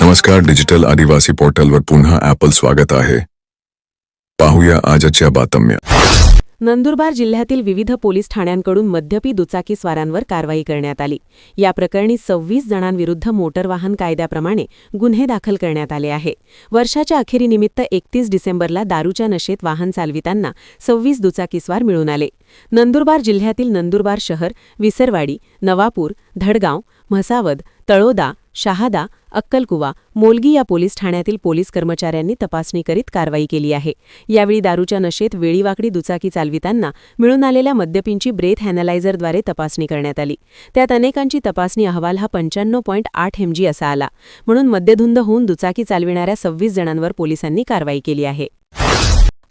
नमस्कार, डिजिटल आदिवासी पोर्टलवर पुन्हा ॲपल स्वागत आहे. पाहूया आजच्या बातम्या. नंदुरबार जिल्ह्यातील विविध पोलीस ठाण्यांकडून मद्यपी दुचाकीस्वारांवर कारवाई करण्यात आली. या प्रकरणी 26 जणांविरुद्ध मोटर वाहन कायद्याप्रमाणे गुन्हे दाखल करण्यात आले आहे. वर्षाच्या अखेरीनिमित्त 31 डिसेंबरला दारूच्या नशेत वाहन चालविताना 26 दुचाकीस्वार मिळून आले. नंदुरबार जिल्ह्यातील नंदुरबार शहर, विसरवाडी, नवापूर, धडगाव, म्हसावद, तळोदा, शहादा, अक्कलकुवा, मोलगी या पोलीस ठाण्यातील पोलीस कर्मचाऱ्यांनी तपासणी करीत कारवाई केली आहे. यावेळी दारूच्या नशेत वेळीवाकडी दुचाकी चालविताना मिळून आलेल्या मद्यपींची ब्रेथ ॲनालायझरद्वारे तपासणी करण्यात आली. त्यात अनेकांची तपासणी अहवाल हा 95.8 mg असा आला. म्हणून मद्यधुंद होऊन दुचाकी चालविणाऱ्या 26 जणांवर पोलिसांनी कारवाई केली आहे.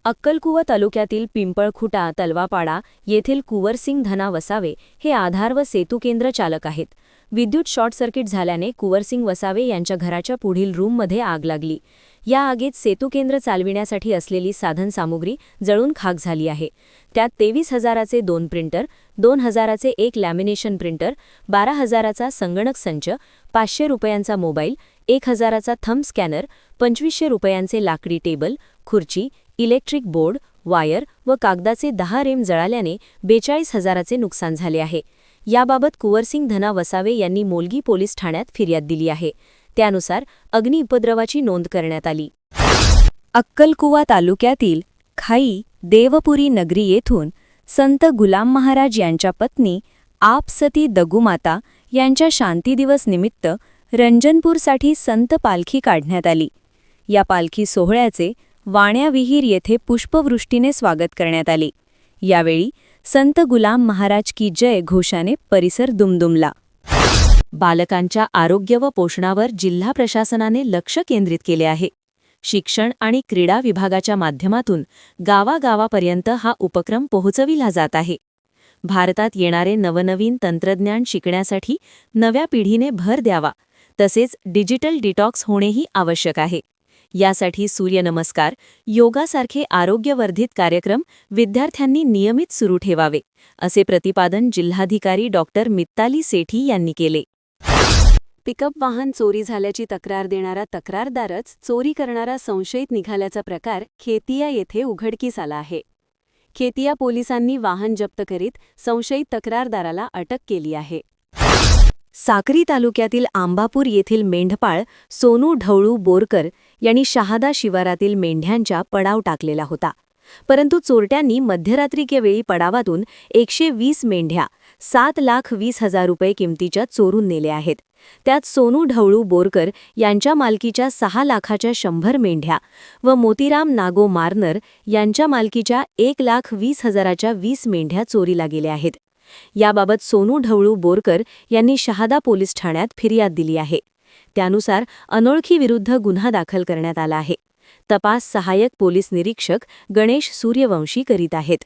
अक्कलकुवा तालुक्यातील पिंपळखुटा तलवापाडा येथील कुवरसिंग धना वसावे हे आधार व सेतू केंद्र चालक आहेत. विद्युत शॉर्ट सर्किट झाल्याने कुवरसिंग वसावे यांच्या घराच्या पुढील रूममध्ये आग लागली. या आगीत सेतू केंद्र चालविण्यासाठी असलेली साधनसामुग्री जळून खाक झाली आहे. त्यात 23,000चे 2 प्रिंटर, 2,000चे 1 लॅमिनेशन प्रिंटर, 12,000चा संगणक संच, 500 रुपयांचा मोबाईल, 1,000चा थंब स्कॅनर, 2,500 रुपयांचे लाकडी टेबल, खुर्ची, इलेक्ट्रिक बोर्ड, वायर व कागदाचे 10 रेम जळाल्याने 42,000चे नुकसान झाले आहे. याबाबत कुवरसिंग धना वसावे यांनी मोलगी पोलीस ठाण्यात फिर्याद दिली आहे. त्यानुसार अग्निउपद्रवाची नोंद करण्यात आली. अक्कलकुवा तालुक्यातील खाई देवपुरी नगरी येथून संत गुलाम महाराज यांच्या पत्नी आपसती दगुमाता यांच्या शांतीदिवस निमित्त रंजनपूरसाठी संत पालखी काढण्यात आली. या पालखी सोहळ्याचे वाण्याविहीर येथे पुष्पवृष्टीने स्वागत करण्यात आले. यावेळी संत गुलाम महाराज की जय घोषाने परिसर दुमदुमला. बालकांच्या आरोग्य व पोषणावर जिल्हा प्रशासनाने लक्ष केंद्रित केले आहे. शिक्षण आणि क्रीडा विभागाच्या माध्यमातून गावागावापर्यंत हा उपक्रम पोहोचविला जात आहे. भारतात येणारे नवनवीन तंत्रज्ञान शिकण्यासाठी नव्या पिढीने भर द्यावा, तसेच डिजिटल डिटॉक्स होणेही आवश्यक आहे. यासाठी सूर्यनमस्कार, योगासारखे आरोग्यवर्धित कार्यक्रम विद्यार्थ्यांनी नियमित सुरू ठेवावे, असे प्रतिपादन जिल्हाधिकारी डॉक्टर मित्ताली सेठी यांनी केले. पिकअप वाहन चोरी झाल्याची तक्रार देणारा तक्रारदारच चोरी करणारा संशयित निघाल्याचा प्रकार खेतिया येथे उघडकीस आला आहे. खेतिया पोलिसांनी वाहन जप्त करीत संशयित तक्रारदाराला अटक केली आहे. साक्री तालुक्यातील आंबापूर येथील मेंढपाळ सोनू ढवळू बोरकर यांनी शहादा शिवारातील मेंढ्यांच्या पडाव टाकलेला होता. परंतु चोरट्यांनी मध्यरात्रीच्या पडावातून 120 मेंढ्या 7,20,000 रुपये किमतीच्या चोरून नेल्या आहेत. त्यात सोनू ढवळू बोरकर यांच्या मालकीच्या 6,00,000च्या 100 मेंढ्या व मोतीराम नागो मारनर यांच्या मालकीच्या 1,20,000च्या 20 मेंढ्या चोरीला गेल्या आहेत. याबाबत सोनू ढवळू बोरकर यांनी शहादा पोलीस ठाण्यात फिर्याद दिली आहे. त्यानुसार अनोळखीविरुद्ध गुन्हा दाखल करण्यात आला आहे. तपास सहाय्यक पोलीस निरीक्षक गणेश सूर्यवंशी करीत आहेत.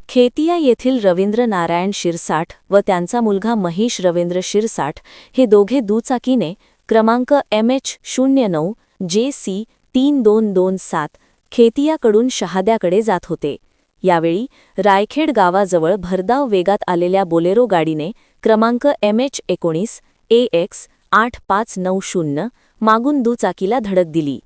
खेतिया येथील रवींद्र नारायण शिरसाठ व त्यांचा मुलगा महेश रवींद्र शिरसाठ हे दोघे दुचाकीने क्रमांक MH09 JC 3227 खेतियाकडून शहाद्याकडे जात होते. यावेळी रायखेड गावाजवळ भरधाव वेगात आलेल्या बोलेरो गाडीने क्रमांक MH19 AX 8590 मागून दुचाकीला धडक दिली.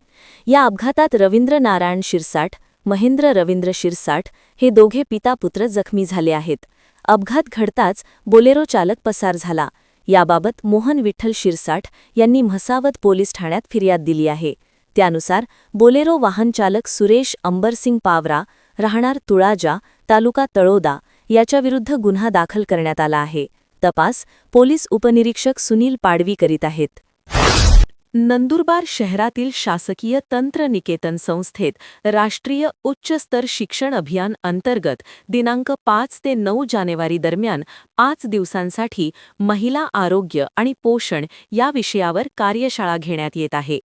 या अपघातात रवींद्र नारायण शिरसाठ, महेंद्र रवींद्र शिरसाठ हे दोघे पिता-पुत्र जखमी झाले आहेत. अपघात घडताच बोलेरो चालक पसार झाला. याबाबत मोहन विठ्ठल शिरसाठ यांनी म्हसावद पोलीस ठाण्यात फिर्याद दिली आहे. त्यानुसार बोलेरो वाहन चालक सुरेश अंबरसिंग पावरा, राहणार तुळाजा, तालुका तळोदा याच्याविरुद्ध गुन्हा दाखल करण्यात आला आहे. तपास पोलीस उपनिरीक्षक सुनील पाडवी करीत आहेत. नंदुरबार शहरातील शासकीय तंत्रनिकेतन संस्थेत राष्ट्रीय उच्चस्तर शिक्षण अभियान अंतर्गत दिनांक 5 ते 9 जानेवारी दरम्यान 5 दिवसांसाठी महिला आरोग्य आणि पोषण या विषयावर कार्यशाळा घेण्यात येत आहे.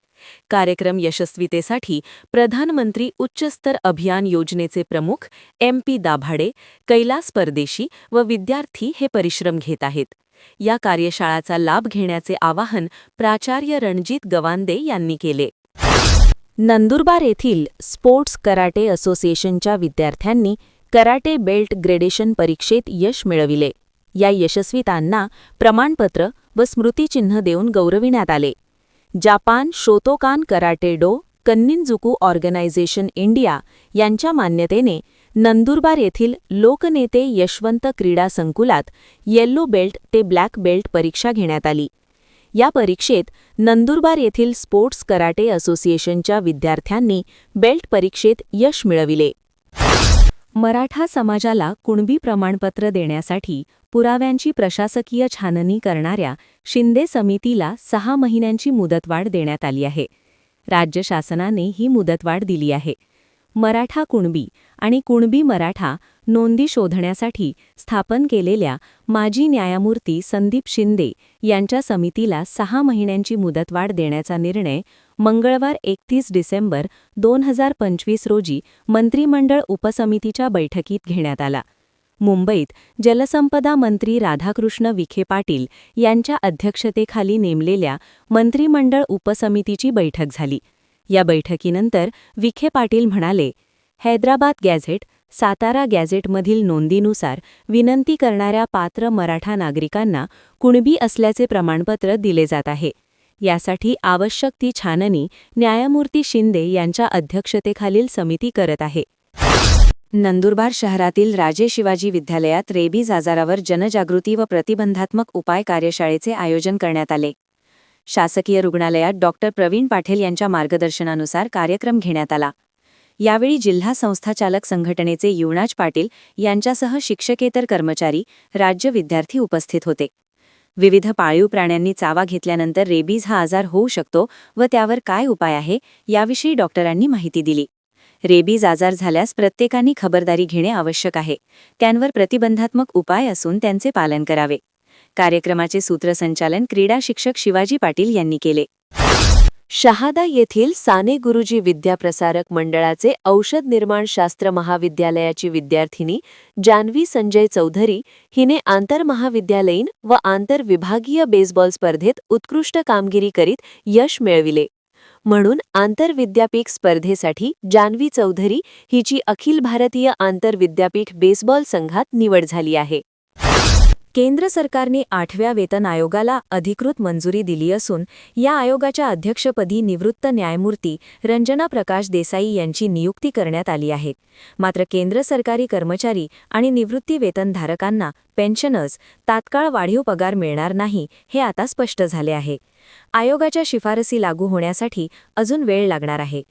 कार्यक्रम यशस्वीतेसाठी प्रधानमंत्री उच्चस्तर अभियान योजनेचे प्रमुख MP दाभाडे, कैलास परदेशी व विद्यार्थी हे परिश्रम घेत आहेत. या कार्यशाळाचा लाभ घेण्याचे आवाहन प्राचार्य रणजित गवांदे यांनी केले. नंदुरबार येथील स्पोर्ट्स कराटे असोसिएशनच्या विद्यार्थ्यांनी कराटे बेल्ट ग्रेडेशन परीक्षेत यश मिळविले. या यशस्वीतांना प्रमाणपत्र व स्मृतिचिन्ह देऊन गौरविण्यात आले. Japan Shotokan karate do कन्निनजुकू organisation India यांच्या मान्यतेने नंदुरबार येथील लोकनेते यशवंत क्रीडा संकुलात येल्लो बेल्ट ते ब्लॅक बेल्ट परीक्षा घेण्यात आली. या परीक्षेत नंदुरबार येथील स्पोर्ट्स कराटे असोसिएशनच्या विद्यार्थ्यांनी बेल्ट परीक्षेत यश मिळविले. मराठा समाजाला कुणबी प्रमाणपत्र देण्यासाठी पुराव्यांची प्रशासकीय छाननी करणाऱ्या शिंदे समितीला 6 महिन्यांची मुदतवाढ देण्यात आली आहे. राज्य शासनाने ही मुदतवाढ दिली आहे. मराठा कुणबी आणि कुणबी मराठा नोंदी शोधण्यासाठी स्थापन केलेल्या माजी न्यायमूर्ती संदीप शिंदे यांच्या समितीला 6 महिन्यांची मुदतवाढ देण्याचा निर्णय मंगळवार 31 डिसेंबर 2025 रोजी मंत्रिमंडळ उपसमितीच्या बैठकीत घेण्यात आला. मुंबईत जलसंपदा मंत्री राधाकृष्ण विखे पाटील यांच्या अध्यक्षतेखाली नेमलेल्या मंत्रिमंडळ उपसमितीची बैठक झाली. या बैठकीनंतर विखे पाटील म्हणाले, हैदराबाद गॅझेट, सातारा गॅझेटमधील नोंदीनुसार विनंती करणाऱ्या पात्र मराठा नागरिकांना कुणबी असल्याचे प्रमाणपत्र दिले जात आहे. यासाठी आवश्यक ती छाननी न्यायमूर्ती शिंदे यांच्या अध्यक्षतेखालील समिती करत आहे. नंदुरबार शहरातील राजे शिवाजी विद्यालयात रेबीज आजारावर जनजागृती व प्रतिबंधात्मक उपाय कार्यशाळेचे आयोजन करण्यात आले. शासकीय रुग्णालयात डॉक्टर प्रवीण पाटील यांच्या मार्गदर्शनानुसार कार्यक्रम घेण्यात आला. यावेळी जिल्हा संस्थाचालक संघटनेचे युवराज पाटील यांच्यासह शिक्षकेतर कर्मचारी, राज्य विद्यार्थी उपस्थित होते. विविध पाळीव प्राण्यांनी चावा घेतल्यानंतर रेबीज हा आजार होऊ शकतो व त्यावर काय उपाय आहे याविषयी डॉक्टरांनी माहिती दिली. रेबीज आजार झाल्यास प्रत्येकाने खबरदारी घेणे आवश्यक आहे. त्यांवर प्रतिबंधात्मक उपाय असून त्यांचे पालन करावे. कार्यक्रमाचे सूत्रसंचालन क्रीडा शिक्षक शिवाजी पाटील यांनी केले. शहादा येथील साने गुरुजी विद्याप्रसारक मंडळाचे औषध निर्माणशास्त्र महाविद्यालयाची विद्यार्थिनी जान्हवी संजय चौधरी हिने आंतरमहाविद्यालयीन व आंतरविभागीय बेसबॉल स्पर्धेत उत्कृष्ट कामगिरी करीत यश मिळविले. म्हणून आंतरविद्यापीठ स्पर्धेसाठी जान्हवी चौधरी हिची अखिल भारतीय आंतरविद्यापीठ बेसबॉल संघात निवड झाली आहे. केंद्र सरकारने 8व्या वेतन आयोगाला अधिकृत मंजुरी दिली असून या आयोगाच्या अध्यक्षपदी निवृत्त न्यायमूर्ती रंजना प्रकाश देसाई यांची नियुक्ती करण्यात आली आहे. मात्र केंद्र सरकारी कर्मचारी आणि निवृत्ती वेतनधारकांना पेन्शनर्स तात्काळ वाढीव पगार मिळणार नाही हे आता स्पष्ट झाले आहे. आयोगाच्या शिफारसी लागू होण्यासाठी अजून वेळ लागणार आहे.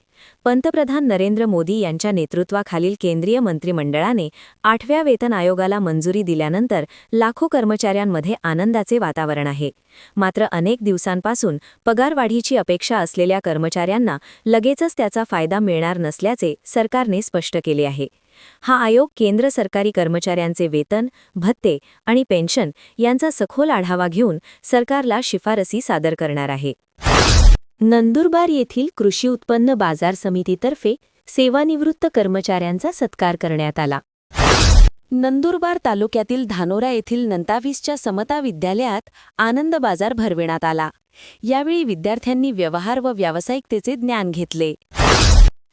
पंतप्रधान नरेंद्र मोदी यांच्या नेतृत्वाखालील केंद्रीय मंत्रिमंडळाने 8व्या वेतन आयोगाला मंजुरी दिल्यानंतर लाखो कर्मचाऱ्यांमध्ये आनंदाचे वातावरण आहे. मात्र अनेक दिवसांपासून पगारवाढीची अपेक्षा असलेल्या कर्मचाऱ्यांना लगेचच त्याचा फायदा मिळणार नसल्याचे सरकारने स्पष्ट केले आहे. हा आयोग केंद्र सरकारी कर्मचाऱ्यांचे वेतन, भत्ते आणि पेन्शन यांचा सखोल आढावा घेऊन सरकारला शिफारसी सादर करणार आहे. नंदुरबार येथील कृषी उत्पन्न बाजार समितीतर्फे सेवानिवृत्त कर्मचाऱ्यांचा सत्कार करण्यात आला. नंदुरबार तालुक्यातील धानोरा येथील नंतावीसच्या समता विद्यालयात आनंद बाजार भरविण्यात आला. यावेळी विद्यार्थ्यांनी व्यवहार व व्यावसायिकतेचे ज्ञान घेतले.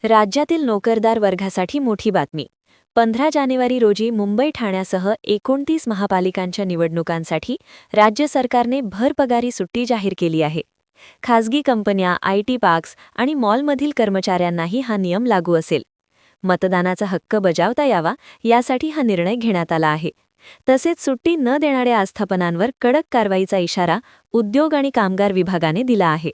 राज्यातील नोकरदार वर्गासाठी मोठी बातमी. 15 जानेवारी रोजी मुंबई ठाण्यासह 29 महापालिकांच्या निवडणुकांसाठी राज्य सरकारने भरपगारी सुट्टी जाहीर केली आहे. खासगी कंपन्या, IT पार्क्स आणि मॉलमधील कर्मचाऱ्यांनाही हा नियम लागू असेल. मतदानाचा हक्क बजावता यावा यासाठी हा निर्णय घेण्यात आला आहे. तसेच सुट्टी न देणाऱ्या आस्थापनांवर कडक कारवाईचा इशारा उद्योग आणि कामगार विभागाने दिला आहे.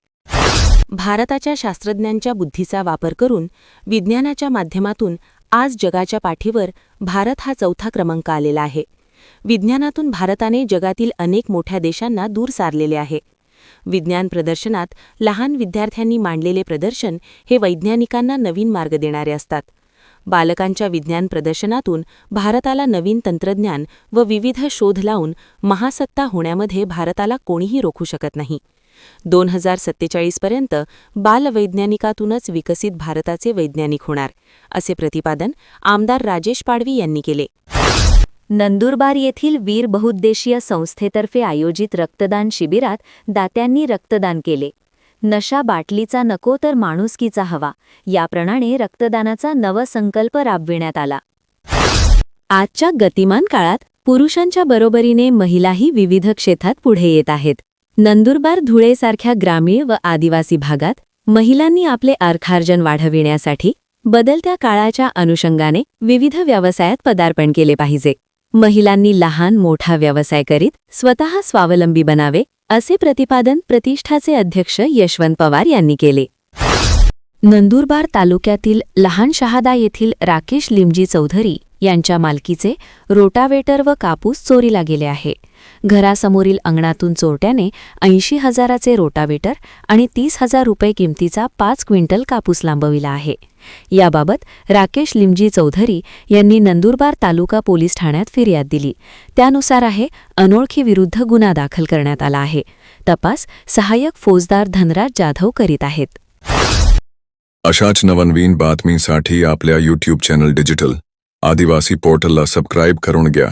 भारताच्या शास्त्रज्ञांच्या बुद्धीचा वापर करून विज्ञानाच्या माध्यमातून आज जगाच्या पाठीवर भारत हा 4था क्रमांक आलेला आहे. विज्ञानातून भारताने जगातील अनेक मोठ्या देशांना दूर सारलेले आहे. विज्ञान प्रदर्शनात लहान विद्यार्थ्यांनी मांडलेले प्रदर्शन हे वैज्ञानिकांना नवीन मार्ग देणारे असतात. बालकांच्या विज्ञान प्रदर्शनातून भारताला नवीन तंत्रज्ञान व विविध शोध लावून महासत्ता होण्यामध्ये भारताला कोणीही रोखू शकत नाही. 2047 पर्यंत बालवैज्ञानिकातूनच विकसित भारताचे वैज्ञानिक होणार, असे प्रतिपादन आमदार राजेश पाडवी यांनी केले. नंदुरबार येथील वीर बहुउद्देशीय संस्थेतर्फे आयोजित रक्तदान शिबिरात दात्यांनी रक्तदान केले. नशा बाटलीचा नको तर माणुसकीचा हवा याप्रमाणे रक्तदानाचा नवसंकल्प राबविण्यात आला. आजच्या गतिमान काळात पुरुषांच्या बरोबरीने महिलाही विविध क्षेत्रात पुढे येत आहेत. नंदुरबार धुळेसारख्या ग्रामीण व आदिवासी भागात महिलांनी आपले अर्थार्जन वाढविण्यासाठी बदलत्या काळाच्या अनुषंगाने विविध व्यवसायात पदार्पण केले पाहिजे. महिलांनी लहान मोठा व्यवसाय करीत स्वतः स्वावलंबी बनावे, असे प्रतिपादन प्रतिष्ठाचे अध्यक्ष यशवंत पवार यांनी केले. नंदुरबार तालुक्यातील लहान शहादा येथील राकेश लिमजी चौधरी यांच्या मालकीचे रोटावेटर व कापूस चोरीला गेले आहे. घरासमोरील अंगणातून चोरट्याने 80,000चे रोटावेटर आणि 30,000 रुपये किमतीचा 5 क्विंटल कापूस लांबविला आहे. याबाबत राकेश लिमजी चौधरी यांनी नंदुरबार तालुका पोलीस ठाण्यात फिर्याद दिली. त्यानुसार आहे अनोळखीविरुद्ध गुन्हा दाखल करण्यात आला आहे. तपास सहाय्यक फौजदार धनराज जाधव करीत आहेत. अशाच नवनवीन बातमीसाठी आपल्या यूट्यूब चॅनल डिजिटल आदिवासी पोर्टलला सबस्क्राईब करून घ्या.